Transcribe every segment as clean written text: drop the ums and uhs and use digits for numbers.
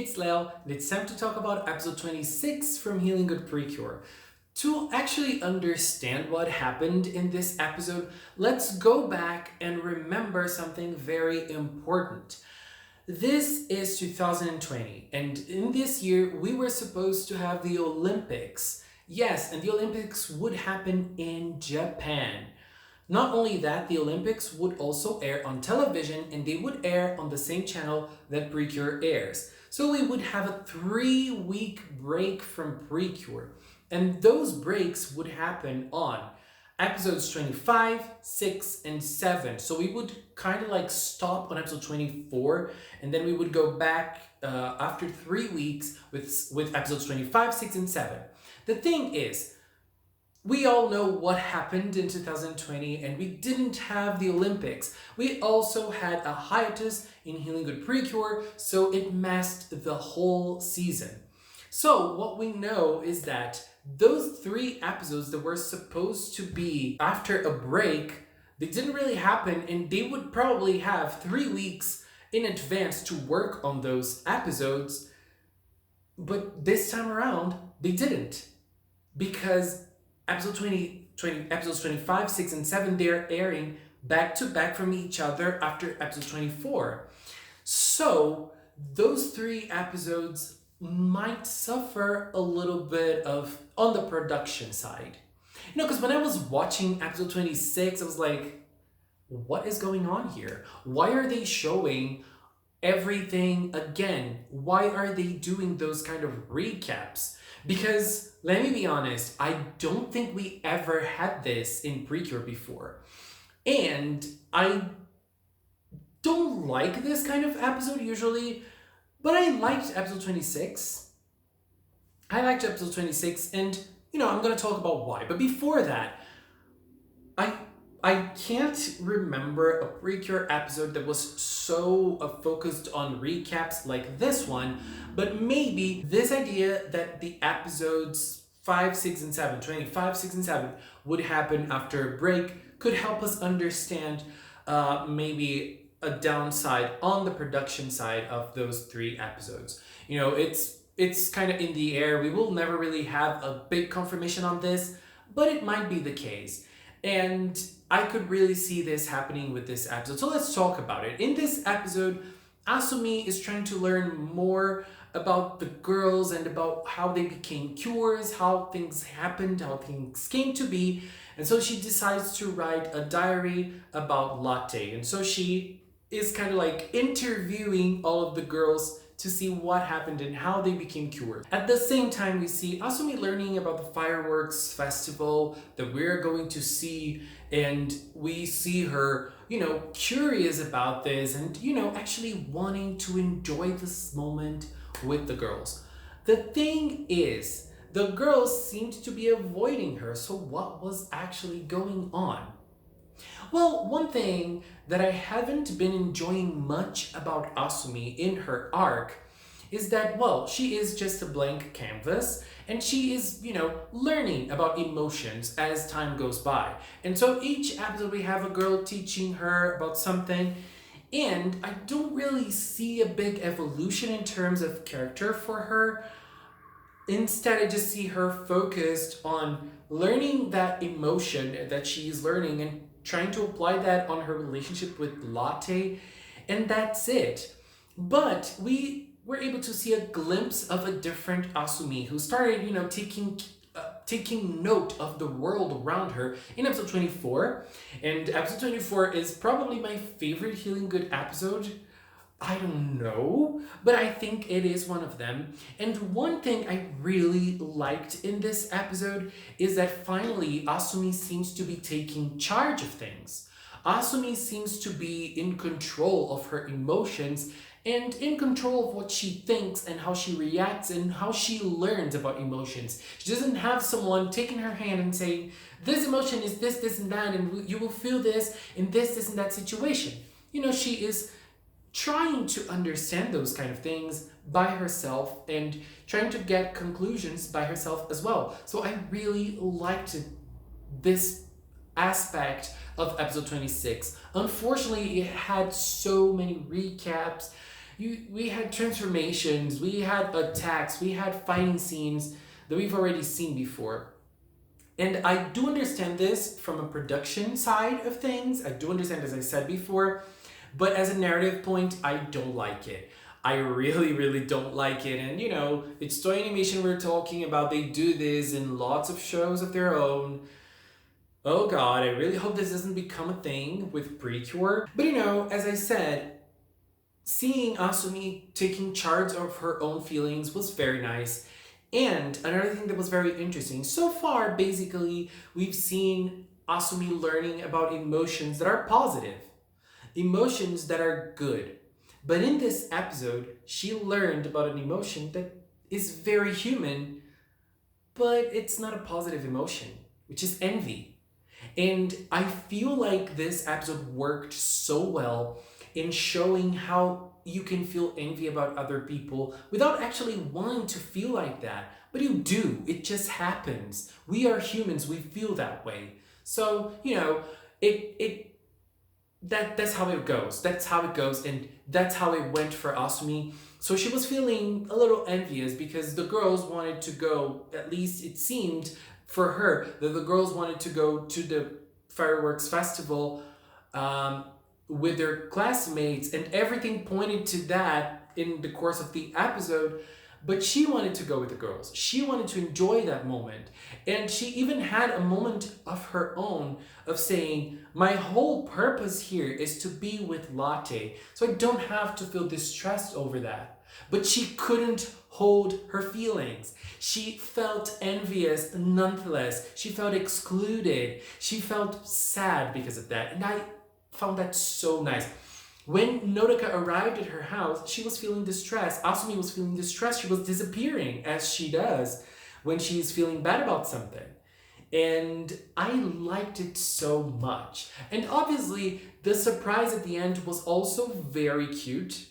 it's Leo, and it's time to talk about episode 26 from Healing Good PreCure. To actually understand what happened in this episode, let's go back and remember something very important. This is 2020, and in this year, we were supposed to have the Olympics. Yes, and the Olympics would happen in Japan. Not only that, the Olympics would also air on television, and they would air on the same channel that PreCure airs. So we would have a 3-week break from PreCure. And those breaks would happen on episodes 25, 6, and 7. So we would kind of like stop on episode 24, and then we would go back after 3 weeks with episodes 25, 6, and 7. The thing is, we all know what happened in 2020, and we didn't have the Olympics. We also had a hiatus in Healing Good PreCure, so it masked the whole season. So what we know is that those 3 episodes that were supposed to be after a break, they didn't really happen, and they would probably have 3 weeks in advance to work on those episodes. But this time around, they didn't, because episodes 25, 6, and 7, they're airing back to back from each other after episode 24. So those 3 episodes might suffer a little bit of on the production side. Because when I was watching episode 26, I was like, what is going on here? Why are they showing everything again? Why are they doing those kind of recaps? Because let me be honest, I don't think we ever had this in PreCure before. And I don't like this kind of episode usually, but I liked episode 26. And I'm going to talk about why. But before that, I can't remember a PreCure episode that was so focused on recaps like this one, but maybe this idea that the episodes 5, 6, and 7, 25, 6, and 7 would happen after a break could help us understand maybe a downside on the production side of those 3 episodes. It's kind of in the air. We will never really have a big confirmation on this, but it might be the case. And I could really see this happening with this episode. So let's talk about it. In this episode, Asumi is trying to learn more about the girls and about how they became cures, how things happened, how things came to be. And so she decides to write a diary about Latte. And so she is kind of like interviewing all of the girls to see what happened and how they became cured. At the same time, we see Asumi learning about the fireworks festival that we're going to see, and we see her, curious about this and, actually wanting to enjoy this moment with the girls. The thing is, the girls seemed to be avoiding her, so what was actually going on? Well, one thing that I haven't been enjoying much about Asumi in her arc is that, she is just a blank canvas, and she is, learning about emotions as time goes by. And so each episode we have a girl teaching her about something, and I don't really see a big evolution in terms of character for her. Instead, I just see her focused on learning that emotion that she's learning and trying to apply that on her relationship with Latte, and that's it. But we were able to see a glimpse of a different Asumi who started, taking note of the world around her in episode 24. And episode 24 is probably my favorite Healing Good episode. I don't know, but I think it is one of them. And one thing I really liked in this episode is that finally Asumi seems to be taking charge of things. Asumi seems to be in control of her emotions and in control of what she thinks and how she reacts and how she learns about emotions. She doesn't have someone taking her hand and saying, this emotion is this, this, and that, and you will feel this in this, and that situation. She is trying to understand those kind of things by herself and trying to get conclusions by herself as well. So I really liked this aspect of episode 26. Unfortunately, it had so many recaps We had transformations, we had attacks, we had fighting scenes that we've already seen before. And I do understand this from a production side of things. I do understand, as I said before, but as a narrative point, I don't like it. I really, really don't like it. And it's toy animation we're talking about. They do this in lots of shows of their own. Oh god, I really hope this doesn't become a thing with PreCure. But as I said, seeing Asumi taking charge of her own feelings was very nice. And another thing that was very interesting, so far, basically, we've seen Asumi learning about emotions that are positive, emotions that are good. But in this episode, she learned about an emotion that is very human, but it's not a positive emotion, which is envy. And I feel like this episode worked so well in showing how you can feel envy about other people without actually wanting to feel like that. But you do. It just happens. We are humans. We feel that way. So, that's how it goes. That's how it goes, and that's how it went for Asumi. So she was feeling a little envious because the girls wanted to go, at least it seemed for her, that the girls wanted to go to the fireworks festival with their classmates, and everything pointed to that in the course of the episode. But she wanted to go with the girls. She wanted to enjoy that moment. And she even had a moment of her own of saying, my whole purpose here is to be with Latte, so I don't have to feel distressed over that. But she couldn't hold her feelings. She felt envious nonetheless. She felt excluded. She felt sad because of that. And I found that so nice. When Nodoka arrived at her house, she was feeling distressed. Asumi was feeling distressed. She was disappearing, as she does when she's feeling bad about something. And I liked it so much. And obviously, the surprise at the end was also very cute.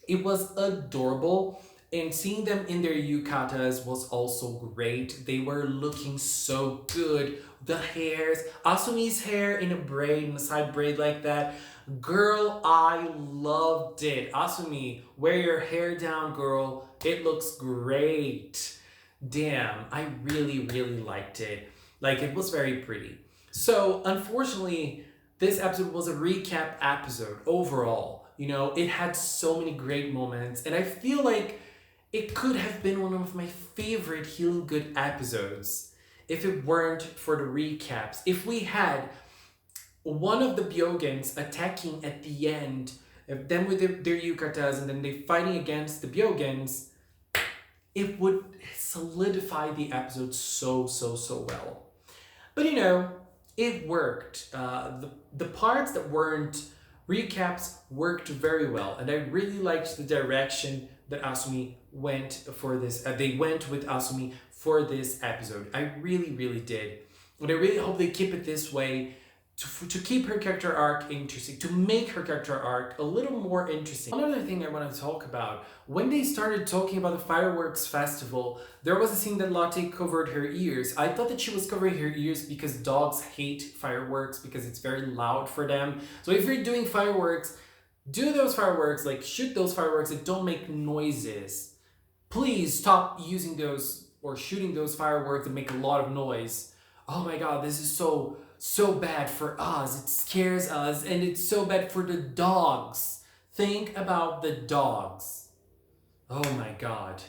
It was adorable. And seeing them in their yukatas was also great. They were looking so good. The hairs, Asumi's hair in a braid, in a side braid like that. Girl, I loved it. Asumi, wear your hair down, girl. It looks great. Damn, I really, really liked it. Like, it was very pretty. So, unfortunately, this episode was a recap episode overall. It had so many great moments, and I feel like it could have been one of my favorite Healing Good episodes if it weren't for the recaps. If we had one of the Byogans attacking at the end, them with their yukatas, and then they fighting against the Byogans, it would solidify the episode so, so, so well. But it worked. The parts that weren't recaps worked very well, and I really liked the direction that Asumi went for this. They went with Asumi for this episode. I really, really did. And I really hope they keep it this way to keep her character arc interesting, to make her character arc a little more interesting. Another thing I want to talk about, when they started talking about the fireworks festival, there was a scene that Latte covered her ears. I thought that she was covering her ears because dogs hate fireworks because it's very loud for them. So if you're doing fireworks, do those fireworks, like shoot those fireworks that don't make noises. Please stop using those or shooting those fireworks that make a lot of noise. Oh my god, this is so bad for us. It scares us, and it's so bad for the dogs. Think about the dogs. Oh my god.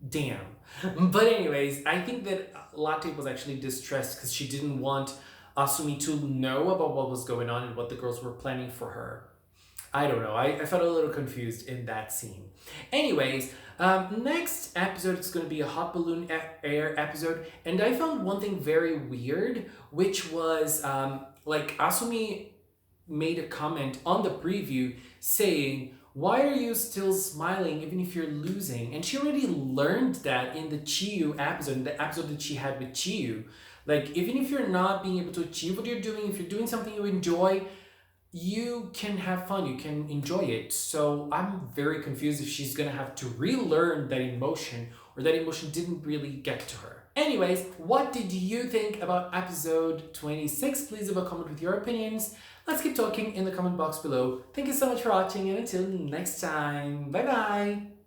Damn. But anyways, I think that Latte was actually distressed because she didn't want Asumi to know about what was going on and what the girls were planning for her. I don't know. I felt a little confused in that scene. Anyways, next episode is going to be a hot balloon air episode, and I found one thing very weird, which was Asumi made a comment on the preview saying, "Why are you still smiling even if you're losing?" And she already learned that in the Chiyu episode, the episode that she had with Chiyu. Like, even if you're not being able to achieve what you're doing, if you're doing something you enjoy, you can have fun, you can enjoy it. So I'm very confused if she's gonna have to relearn that emotion, or that emotion didn't really get to her. Anyways, what did you think about episode 26? Please leave a comment with your opinions. Let's keep talking in the comment box below. Thank you so much for watching, and until next time, bye bye!